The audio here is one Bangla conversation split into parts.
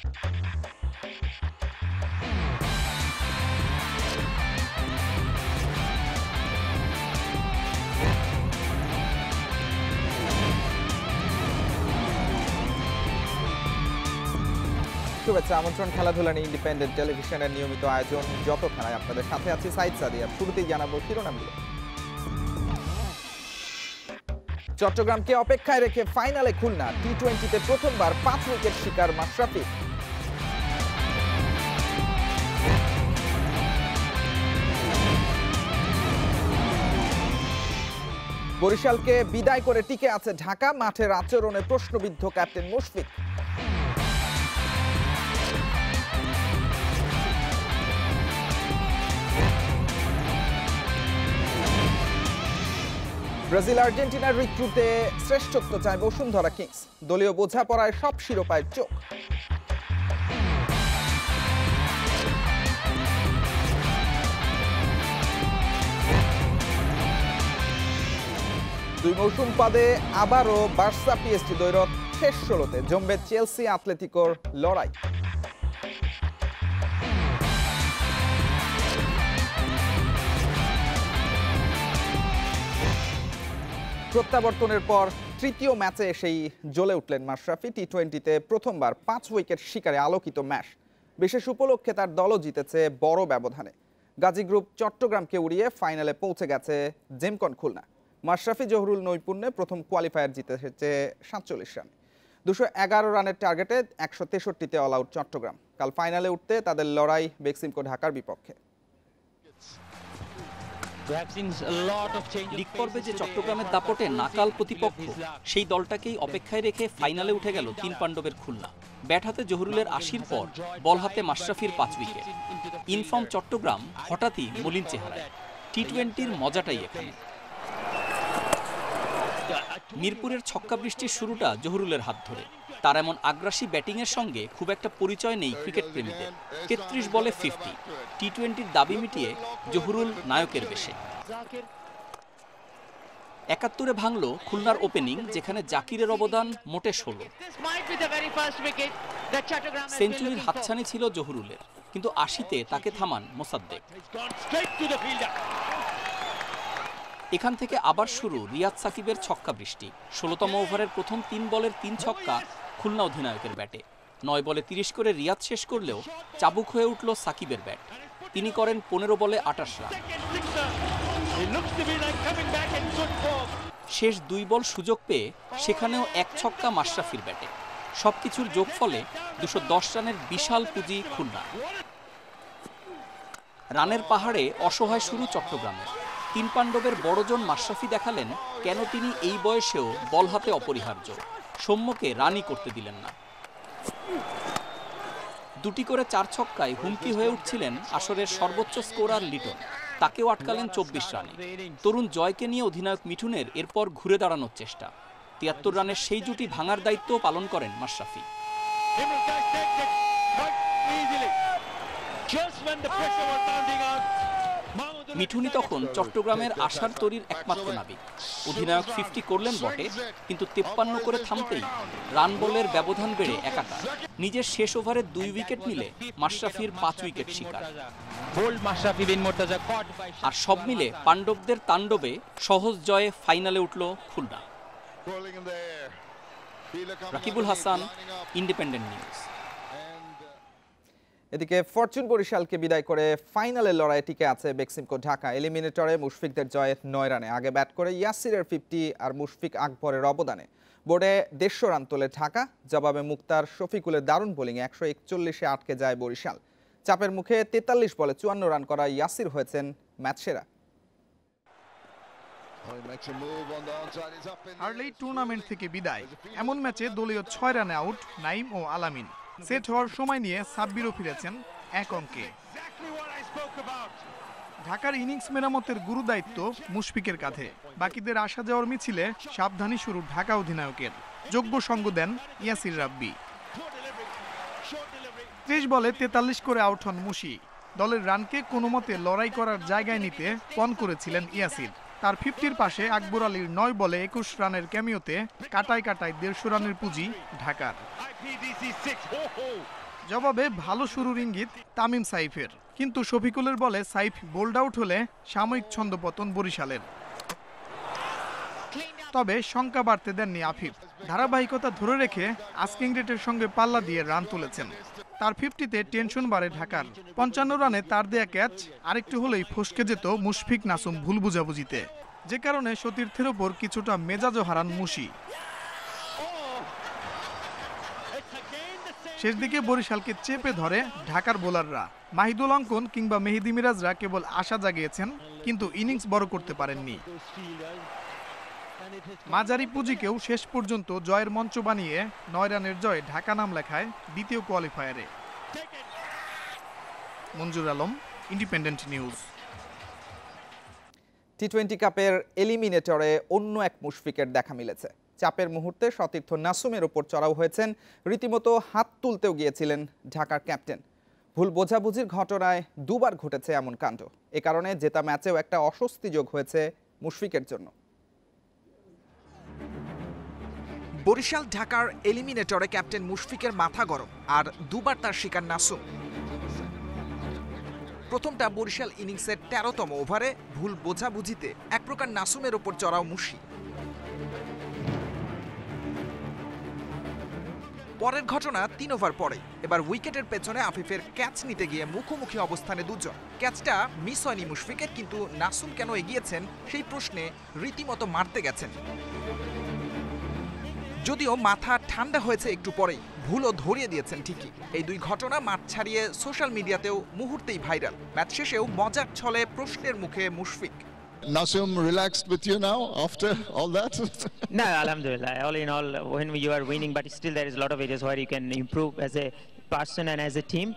শুভেচ্ছা, আমন্ত্রণ খেলাধুলা নিয়ে ইন্ডিপেন্ডেন্ট টেলিভিশনের নিয়মিত আয়োজন যত খেলায় আপনাদের সাথে আছি সাইদ সাদিয়া। শুরুতেই জানাবো শিরোনামগুলো। চট্টগ্রামকে অপেক্ষায় রেখে ফাইনালে খুলনা, টি-20তে প্রথমবার 5 উইকেট শিকার মাশরাফি। বরিশালকে বিদায় করে টিকে আছে ঢাকা, মাঠের আচরণে প্রশ্নবিদ্ধ ক্যাপ্টেন মুশফিক। ব্রাজিল আর্জেন্টিনার রিক্রুটে শ্রেষ্ঠত্ব চায় বসুন্ধরা কিংস, দলীয় বোঝাপড়ায় সব শিরোপায় চোখ। দুই মৌসুম বাদে আবারও বার্সা পিএসজি দ্বৈরথ, শেষ 16তে জমবে চেলসি আতলেতিকোর লড়াই। প্রত্যাবর্তনের পর তৃতীয় ম্যাচে এসেই জ্বলে উঠলেন মাশরাফি। টি-20তে প্রথমবার 5 উইকেট শিকারে আলোকিত ম্যাচ। বিশেষ উপলক্ষে তার দলও জিতেছে বড় ব্যবধানে। গাজী গ্রুপ চট্টগ্রামকে উড়িয়ে ফাইনালে পৌঁছে গেছে জেমকন খুলনা। মাশরাফি জহুরুল নৈপুণ্যে প্রথম কোয়ালিফায়ার জিতে এসেছে 47 রানে। 211 রানের টার্গেটে 163তে অল আউট চট্টগ্রাম। কাল ফাইনালে উঠতে তাদের লড়াই বেক্সিমকো ঢাকার বিপক্ষে। লিগ পর্বে যে চট্টগ্রামের দাপটে নাকাল প্রতিপক্ষ, সেই দলটাকেই অপেক্ষায় রেখে ফাইনালে উঠে গেল তিন পাণ্ডবের খুলনা। ব্যাট হাতে জহুরুলের 80-র পর বল হাতে মাশরাফির 5 উইকেট। ইনফর্ম চট্টগ্রাম হঠাৎই মলিন চেহারায়। টি-20র মজাটাই এখানে। মিরপুরের ছক্কা বৃষ্টির শুরুটা জহুরুলের হাত ধরে। তার এমন আগ্রাসী ব্যাটিংয়ের সঙ্গে খুব একটা পরিচয় নেই ক্রিকেট প্রেমীদের। 33 বলে 50, টি-20র দাবি মিটিয়ে জহুরুল নায়কের বেশে। 71-এ ভাঙল খুলনার ওপেনিং, যেখানে জাকিরের অবদান মোটে 16। সেঞ্চুরির হাতছানি ছিল জহুরুলের, কিন্তু 80-তে তাকে থামান মোসাদ্দেক। এখান থেকে আবার শুরু রিয়াদ সাকিবের ছক্কা বৃষ্টি। 16তম ওভারের প্রথম 3 বলের 3 ছক্কা খুলনা অধিনায়কের ব্যাটে। 9 বলে 30 করে রিয়াদ শেষ করলেও চাবুক হয়ে উঠল সাকিবের ব্যাট। তিনি করেন 15 বলে 28 রান। শেষ 2 বল সুযোগ পেয়ে সেখানেও এক ছক্কা মাশরাফির ব্যাটে। সবকিছুর যোগফলে 210 রানের বিশাল পুঁজি খুলনা। রানের পাহাড়ে অসহায় শুরু চট্টগ্রামের। তিন পাণ্ডবের বড়জন মাশরাফি দেখালেন কেন তিনি এই বয়সেও বল হাতে অপরিহার্য। সৌম্যকে রানই করতে দিলেন না। 2টি করে 4 ছক্কায় হুমকি হয়ে উঠছিলেন আসরের সর্বোচ্চ স্কোরার লিটন। তাকেও আটকালেন 24 রানে। তরুণ জয়কে নিয়ে অধিনায়ক মিঠুনের এরপর ঘুরে দাঁড়ানোর চেষ্টা। 73 রানের সেই জুটি ভাঙার দায়িত্ব পালন করেন মাশরাফি। মিঠুনি তখন চট্টগ্রামের আশার তরীর একমাত্র নাবিক। অধিনায়ক 50 করলেন বটে, কিন্তু 53 করে থামতেই রান বলের ব্যবধান বেড়ে 71। নিজের শেষ ওভারে 2 উইকেট নিলে মাশরাফির 5 উইকেট শিকার। আর সব মিলে পাণ্ডবদের তাণ্ডবে সহজ জয়ে ফাইনালে উঠল খুলনা। Rakibul Hasan, Independent News. এদিকে ফরচুন বরিশালকে বিদায় করে ফাইনালের লড়াইয়ে টিকে আছে বেক্সিমকো ঢাকা। এলিমিনেটরে মুশফিকদের জয়ে 9 রানে আগে ব্যাট করে ইয়াসিরের 50 আর মুশফিক আকবরের অবদানে বোর্ডে 150 রান তোলে ঢাকা। জবাবে মুক্তার শফিকুলের দারুণ বোলিংয়ে 141-এ আটকে যায় বরিশাল। চাপের মুখে 43 বলে 54 রান করা ইয়াসির হয়েছেন ম্যাচ সেরা। হারলেই টুর্নামেন্ট থেকে বিদায়, এমন ম্যাচে দলীয় 6 রানে আউট নাইম ও আলামিন। সেট হওয়ার সময় নিয়ে সাব্বিরও ফিরেছেন 1 অঙ্কে। ঢাকার ইনিংস মেরামতের গুরু দায়িত্ব মুশফিকের কাঁধে। বাকিদের আসা যাওয়ার মিছিলে সাবধানী শুরু ঢাকা অধিনায়কের। যোগ্য সঙ্গ দেন ইয়াসির রাব্বি। 30 বলে 43 করে আউট হন মুশি। দলের রানকে কোনো মতে লড়াই করার জায়গায় নিতে পণ করেছিলেন ইয়াসির। তার 50-র পাশে আকবর আলীর 9 বলে 21 রানের ক্যামিওতে কাটায় কাটায় 150 রানের পুঁজি ঢাকার। জবাবে ভালো শুরুর ইঙ্গিত তামিম সাইফের, কিন্তু শফিকুলের বলে সাইফ বোল্ড আউট হলে সাময়িক ছন্দপতন বরিশালের। তবে শঙ্কা বাড়তে দেননি আফিফ, ধারাবাহিকতা ধরে রেখে আস্কিং রেটের সঙ্গে পাল্লা দিয়ে রান তুলেছেন। তার 50-তে টেনশন বাড়ে ঢাকার। 55 রানে তার দেয়া ক্যাচ আরেকটু হলেই ফসকে যেত মুশফিক নাসুম ভুল বুঝাবুঝিতে, যে কারণে সতীর্থের ওপর কিছুটা মেজাজও হারান মুশি। শেষ দিকে বরিশালকে চেপে ধরে ঢাকার বোলাররা। মাহিদুল অঙ্কন কিংবা মেহেদী মিরাজরা কেবল আশা জাগিয়েছেন, কিন্তু ইনিংস বড় করতে পারেননি। মাঝারি পুঁজিকেও শেষ পর্যন্ত জয়ের মঞ্চ বানিয়ে 9 রানের জয়ে ঢাকা নাম লেখায় দ্বিতীয় কোয়ালিফায়ারে। মঞ্জুর আলম, ইন্ডিপেন্ডেন্ট নিউজ। টি-20 কাপের এলিমিনেটরে অন্য এক মুশফিকের দেখা মিলেছে। চাপের মুহূর্তে সতীর্থ নাসুমের ওপর চড়াও হয়েছেন, রীতিমতো হাত তুলতেও গিয়েছিলেন ঢাকার ক্যাপ্টেন। ভুল বোঝাবুঝির ঘটনায় দুবার ঘটেছে এমন কাণ্ড। এ কারণে জেতা ম্যাচেও একটা অস্বস্তি যোগ হয়েছে মুশফিকের জন্য। বরিশাল ঢাকার এলিমিনেটরে ক্যাপ্টেন মুশফিকের মাথা গরম, আর দুবার তার শিকার নাসুম। প্রথমটা বরিশাল ইনিংসের 13তম ওভারে ভুল বোঝাবুঝিতে এক প্রকার নাসুমের ওপর চড়াও মুশি। পরের ঘটনা 3 ওভার পরে, এবার উইকেটের পেছনে আফিফের ক্যাচ নিতে গিয়ে মুখোমুখি অবস্থানে দুজন। ক্যাচটা মিস হয়নি মুশফিকের, কিন্তু নাসুম কেন এগিয়েছেন সেই প্রশ্নে রীতিমতো মারতে গেছেন। যদিও মাথা ঠান্ডা হয়েছে একটু পরেই, ভুলও ধরিয়ে দিয়েছেন ঠিকই। এই দুই ঘটনা মাঠ ছাড়িয়ে সোশ্যাল মিডিয়াতেও মুহূর্তেই ভাইরাল। ম্যাচ শেষেও মজার ছলে প্রশ্নের মুখে Mushfiq. Nasim, relaxed with you now after all that? No, alhamdulillah. All in all, when you are winning, but still there is a lot of areas where you can improve as a person and as a team.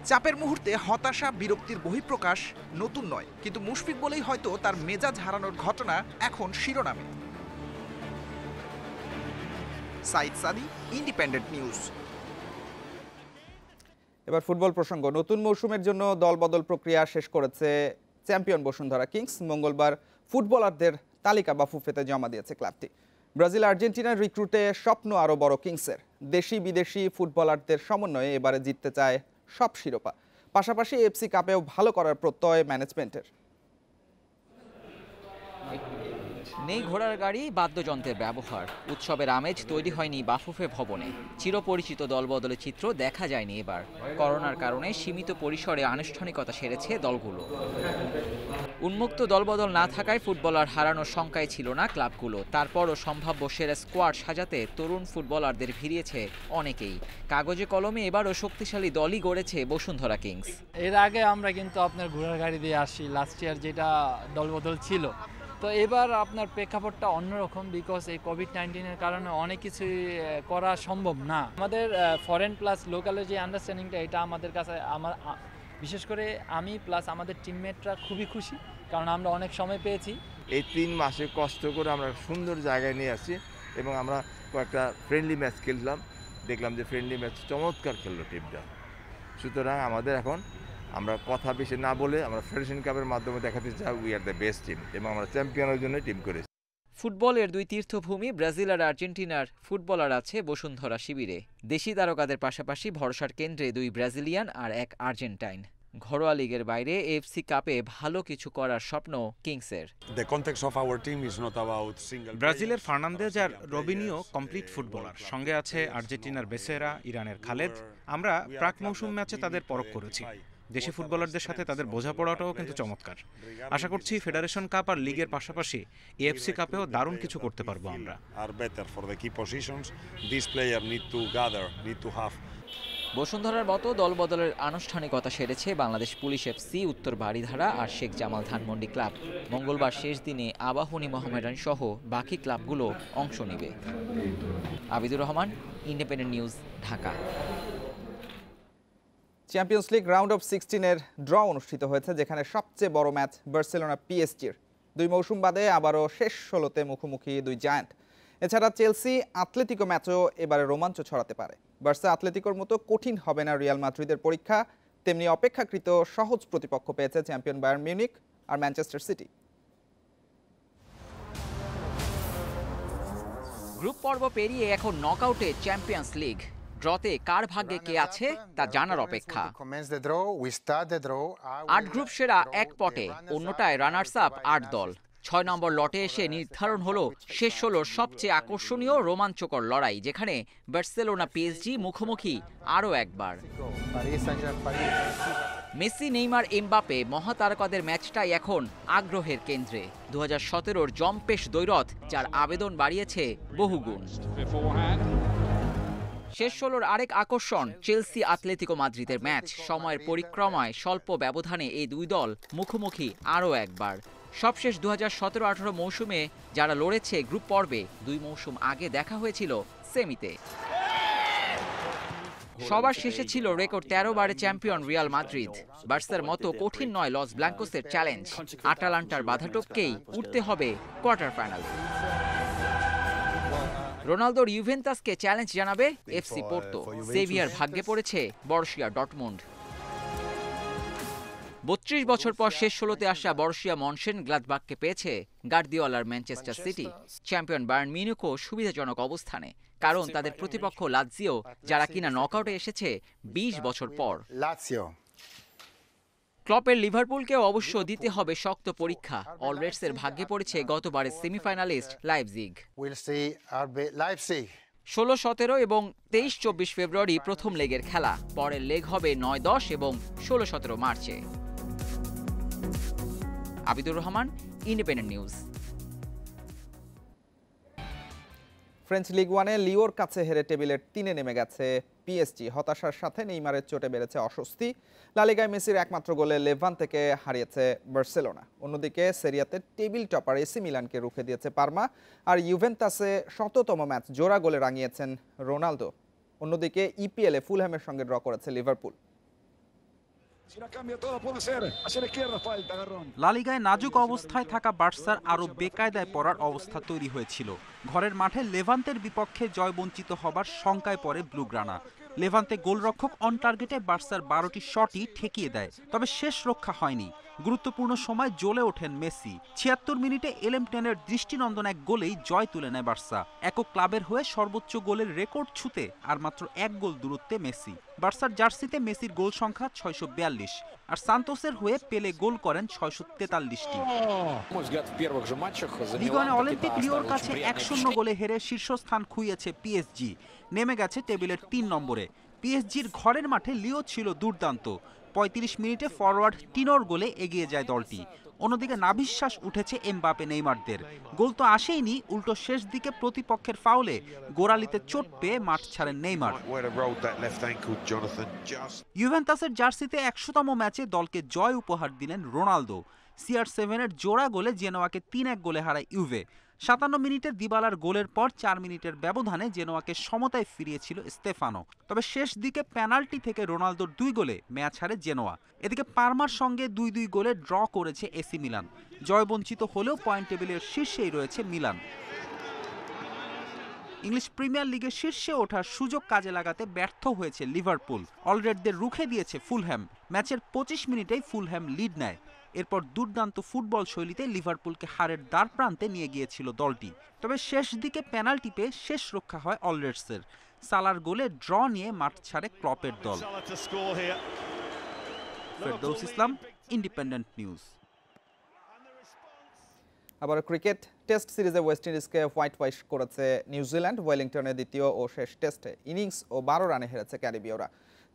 চাপের মুহূর্তে হতাশা বিরক্তির বহিঃপ্রকাশ নতুন নয়, কিন্তু মুশফিক বলেই হয়তো তার মেজাজ হারানোর ঘটনা এখন শিরোনামে। সাইদ সাদি, ইন্ডিপেন্ডেন্ট নিউজ। এবার ফুটবল প্রসঙ্গ। নতুন মৌসুমের জন্য দলবদল প্রক্রিয়া শেষ করেছে চ্যাম্পিয়ন বসুন্ধরা কিংস। মঙ্গলবার ফুটবলারদের তালিকা বাফুফেতে জমা দিয়েছে ক্লাবটি। ব্রাজিল আর্জেন্টিনার রিক্রুটে স্বপ্ন আরও বড় কিংসের। দেশি বিদেশি ফুটবলারদের সমন্বয়ে এবারে জিততে চায় সব শিরোপা। পাশাপাশি এফসি কাপেও ভালো করার প্রত্যয় ম্যানেজমেন্টের। নেই ঘোড়ার গাড়ি, বাদ্যযন্ত্রের ব্যবহার, উৎসবের আমেজ তৈরি হয়নি বাফুফে ভবনে। চিরপরিচিত দলবদলের চিত্র দেখা যায়নি এবার। করোনার কারণে সীমিত পরিসরে আনুষ্ঠানিকতা সেরেছে দলগুলো। উন্মুক্ত দলবদল না থাকায় ফুটবলার হারানোর শঙ্কায় ছিল না ক্লাবগুলো। তারপরও সম্ভাব্য সেরা স্কোয়াড সাজাতে তরুণ ফুটবলারদের ভিড়িয়েছে অনেকেই। কাগজে কলমে এবারও শক্তিশালী দলই গড়েছে বসুন্ধরা কিংস। এর আগে আমরা কিন্তু আপনার ঘোড়ার গাড়ি দিয়ে আসি, লাস্ট ইয়ার যেটা দলবদল ছিল। তো এবার আপনার প্রেক্ষাপটটা অন্যরকম, বিকজ এই কোভিড-19-এর কারণে অনেক কিছুই করা সম্ভব না। আমাদের ফরেন প্লাস লোকালের যে আন্ডারস্ট্যান্ডিংটা, এটা আমাদের কাছে বিশেষ করে আমি প্লাস আমাদের টিমমেটরা খুবই খুশি, কারণ আমরা অনেক সময় পেয়েছি। এই 3 মাসে কষ্ট করে আমরা সুন্দর জায়গায় নিয়ে আসি এবং আমরা কয়েকটা ফ্রেন্ডলি ম্যাচ খেললাম। দেখলাম যে ফ্রেন্ডলি ম্যাচ চমৎকার খেললো টিমটা। সুতরাং আমাদের এখন আমরা কথা বেশি না বলে আমরা ফেডারেশন কাপের মাধ্যমে দেখাতে চাই we are the best team, এবং আমরা চ্যাম্পিয়নের জন্য টিম করেছি। ফুটবলের দুই তীর্থভূমি ব্রাজিল আর আর্জেন্টিনার ফুটবলার আছে বসুন্ধরা শিবিরে। দেশি তারকাদের পাশাপাশি ভরসার কেন্দ্রে 2 ব্রাজিলিয়ান আর 1 আর্জেন্টাইন। ঘরোয়া লিগের বাইরে এফসি কাপে ভালো কিছু করার স্বপ্ন কিংসের। ব্রাজিলের ফার্নান্দেজ আর রবিনিও কমপ্লিট ফুটবলার। সঙ্গে আছে আর্জেন্টিনার বেসেরা, ইরানের খালেদ। আমরা প্রাক মৌসুম ম্যাচে তাদের পরখ করেছি। দেশি ফুটবলারদের সাথে তাদের বোঝাপড়াটাও কিন্তু চমৎকার। আশা করছি ফেডারেশন কাপ আর লিগের পাশাপাশি এএফসি কাপেও দারুণ কিছু করতে পারবো আমরা। বসুন্ধরার মতো দলবদলের আনুষ্ঠানিকতা সেরেছে বাংলাদেশ পুলিশ এফসি, উত্তর বাড়িধারা আর শেখ জামাল ধানমন্ডি ক্লাব। মঙ্গলবার শেষ দিনে আবাহনী মোহামেডান সহ বাকি ক্লাবগুলো অংশ নেবে। Abidur Rahman, Independent News, Dhaka. Champions League round of 16-এর ড্র অনুষ্ঠিত হয়েছে, যেখানে সবচেয়ে বড় ম্যাচ বার্সেলোনা পিএসজির। 2 মৌসুম বাদে আবারও শেষ 16তে মুখোমুখি 2 জায়ান্ট। এছাড়া চেলসি আতলেতিকো ম্যাচও এবারে রোমাঞ্চ ছড়াতে পারে। বার্সা আতলেতিকোর মতো কঠিন হবে না রিয়াল মাদ্রিদের পরীক্ষা, তেমনি অপেক্ষাকৃত সহজ প্রতিপক্ষ পেয়েছে চ্যাম্পিয়ন বায়ার্ন মিউনিখ আর ম্যানচেস্টার সিটি। গ্রুপ পর্ব পেরিয়ে এখন নকআউটে চ্যাম্পিয়ন্স লিগ। ড্রতে কার ভাগ্যে কে আছে তা জানার অপেক্ষা। 8 গ্রুপ সেরা এক পটে, অন্যটায় রানার্স আপ 8 দল। 6 নম্বর লটে এসে নির্ধারণ হলো শেষ 16-র সবচেয়ে আকর্ষণীয় রোমাঞ্চকর লড়াই, যেখানে বার্সেলোনা PSG মুখোমুখি আরও একবার। মেসি, নেইমার, এমবাপে মহাতারকাদের ম্যাচটাই এখন আগ্রহের কেন্দ্রে। 2017-র জম্পেশ দ্বৈরথ, যার আবেদন বাড়িয়েছে বহুগুণ। শেষ 16-র আরেক আকর্ষণ চেলসি আতলেতিকো মাদ্রিদের ম্যাচ। সময়ের পরিক্রমায় স্বল্প ব্যবধানে এই দুই দল মুখোমুখি আরও একবার। সবশেষ 2017-18 মৌসুমে যারা লড়েছে গ্রুপ পর্বে, 2 মৌসুম আগে দেখা হয়েছিল সেমিতে। সবার শেষে ছিল রেকর্ড 13 বারে চ্যাম্পিয়ন রিয়াল মাদ্রিদ। বার্সার মতো কঠিন নয় লস ব্ল্যাঙ্কোসের চ্যালেঞ্জ। আটালান্টার বাধা টপকেই উঠতে হবে কোয়ার্টার ফাইনালে। রোনালদোর ইউভেন্টাসকে চ্যালেঞ্জ জানাবে এফসি পোর্তো। সেভিয়ার ভাগ্যে পড়েছে বরুসিয়া ডর্টমুন্ড। 32 বছর পর শেষ 16তে আসা বরুসিয়া মনশেনগ্লাডবাখকে পেয়েছে গার্দিওলার ম্যানচেস্টার সিটি। চ্যাম্পিয়ন বায়ার্ন মিউনিখও সুবিধাজনক অবস্থানে, কারণ তাদের প্রতিপক্ষ লাৎসিও, যারা কিনা নকআউটে এসেছে 20 বছর পর। ক্লপের লিভারপুলকেও অবশ্য দিতে হবে শক্ত পরীক্ষা। অলরেডসের ভাগ্যে পড়েছে গতবারের সেমিফাইনালিস্ট লাইপজিগ। 16-17 এবং 23-24 ফেব্রুয়ারি প্রথম লেগের খেলা। পরের লেগ হবে 9-10 এবং 16-17 মার্চে। Abidur Rahman, Independent News. French League 1-এ লিওর কাছে হেরে টেবিলের 3-এ নেমে গেছে পিএসজি। হতাশার সাথে নেইমারের চোটে বেড়েছে অস্বস্তি। লা লিগায় মেসির একমাত্র গোলে লেভান্তেকে হারিয়েছে বার্সেলোনা। অন্যদিকে সেরিয়াতে টেবিল টপার এসি মিলানকে রুখে দিয়েছে পারমা। আর ইউভেন্টাসে 100তম ম্যাচ জোড়া গোলে রাঙিয়েছেন রোনালদো। অন্যদিকে ইপিএলে ফুলহ্যামের সঙ্গে ড্র করেছে লিভারপুল। লা লিগায় নাজুক অবস্থায় থাকা বার্সার আরও বেকায়দায় পড়ার অবস্থা তৈরি হয়েছিল। ঘরের মাঠে লেভান্তের বিপক্ষে জয় বঞ্চিত হবার শঙ্কায় পড়ে ব্লুগ্রানা। লেভান্তে গোলরক্ষক অন টার্গেটে বার্সার 12টি শটই ঠেকিয়ে দেয়, তবে শেষ রক্ষা হয়নি। গুরুত্বপূর্ণ সময় জ্বলে ওঠেন মেসি। 76 মিনিটে এলেমটেনের দৃষ্টিনন্দন এক গোলেই জয় তুলে নেয় বার্সা। একক ক্লাবের হয়ে সর্বোচ্চ গোলের রেকর্ড ছুঁতে আর মাত্র 1 গোল দূরত্বে মেসি। বার্সার জার্সিতে মেসির গোল সংখ্যা 642, আর সান্তোসের হয়ে পেলে গোল করেন 643টি। লিগনে অলিম্পিক লিওর কাছে 1-0 গোলে হেরে শীর্ষস্থান খুইয়েছে পিএসজি। নেমে গেছে টেবিলের 3 নম্বরে। পিএসজির ঘরের মাঠে লিও ছিল দুর্দান্ত। 35 মিনিটে ফরওয়ার্ড টিনোর গোলে এগিয়ে যায় দলটি। অন্যদিকে নাভিশ্বাস উঠেছে এমবাপে, নেইমারদের। গোল তো আসেইনি, উল্টো শেষ দিকে প্রতিপক্ষের ফাউলে গোড়ালিতে চোট পেয়ে মাঠ ছাড়েন নেইমার। ইউভেন্টাসের জার্সিতে 100তম ম্যাচে দলকে জয় উপহার দিলেন রোনালদো। CR7-এর জোড়া গোলে জেনোয়াকে 3-1 গোলে হারায় ইউভে। 57 মিনিটে দিবালার গোলের পর 4 মিনিটের ব্যবধানে জেনোয়াকে সমতায় ফিরিয়েছিল স্তেফানো। তবে শেষ দিকে পেনাল্টি থেকে রোনালদোর 2 গোলে ম্যাচ হারে জেনোয়া। এদিকে পারমার সঙ্গে 2-2 গোলে ড্র করেছে এসি মিলান। জয়বঞ্চিত হলেও পয়েন্ট টেবিলের শীর্ষেই রয়েছে মিলান। ইংলিশ প্রিমিয়ার লিগের শীর্ষে ওঠার সুযোগ কাজে লাগাতে ব্যর্থ হয়েছে লিভারপুল। অলরেডদের রুখে দিয়েছে ফুলহ্যাম। ম্যাচের 25 মিনিটেই ফুলহ্যাম লিড নেয়। এরপর দুর্দান্ত ফুটবল শৈলীতে লিভারপুলকে হারের দ্বার প্রান্তে নিয়ে গিয়েছিল দলটি। তবে শেষ দিকে পেনাল্টি পেয়ে শেষ রক্ষা হয় অলরেডসের। সালার গোলে ড্র নিয়ে মাঠ ছাড়ে ক্লপের দল। ফেরদৌস ইসলাম, ইন্ডিপেন্ডেন্ট নিউজ। আবার ক্রিকেট টেস্ট সিরিজে ওয়েস্ট ইন্ডিজকে হোয়াইট ওয়াশ করেছে নিউজিল্যান্ড। ওয়েলিংটনের দ্বিতীয় ও শেষ টেস্টে ইনিংস ও 12 রানে হেরেছে ক্যারিবীয়রা।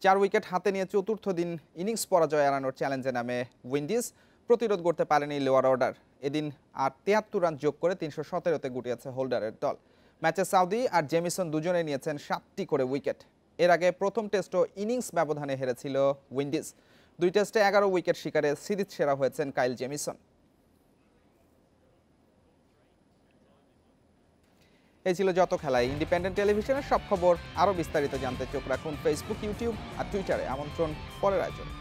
4 উইকেট হাতে নিয়ে চতুর্থ দিন ইনিংস পরাজয় এড়ানোর চ্যালেঞ্জে নামে উইন্ডিজ। প্রতিরোধ করতে পারেনি লোয়ার অর্ডার। এদিন আর 73 রান যোগ করে 317তে গুটিয়েছে হোল্ডারের দল। ম্যাচে সাউদি আর জেমিসন দুজনে নিয়েছেন 7টি করে উইকেট। এর আগে প্রথম টেস্টও ইনিংস ব্যবধানে হেরেছিল উইন্ডিজ। 2 টেস্টে 11 উইকেট শিকারে সিরিজ সেরা হয়েছেন কাইল জেমিসন। এই ছিল যত খেলায়। ইন্ডিপেন্ডেন্ট টেলিভিশনের সব খবর আরও বিস্তারিত জানতে চোখ রাখুন ফেসবুক, ইউটিউব আর টুইটারে। আমন্ত্রণ পরের আয়োজনে।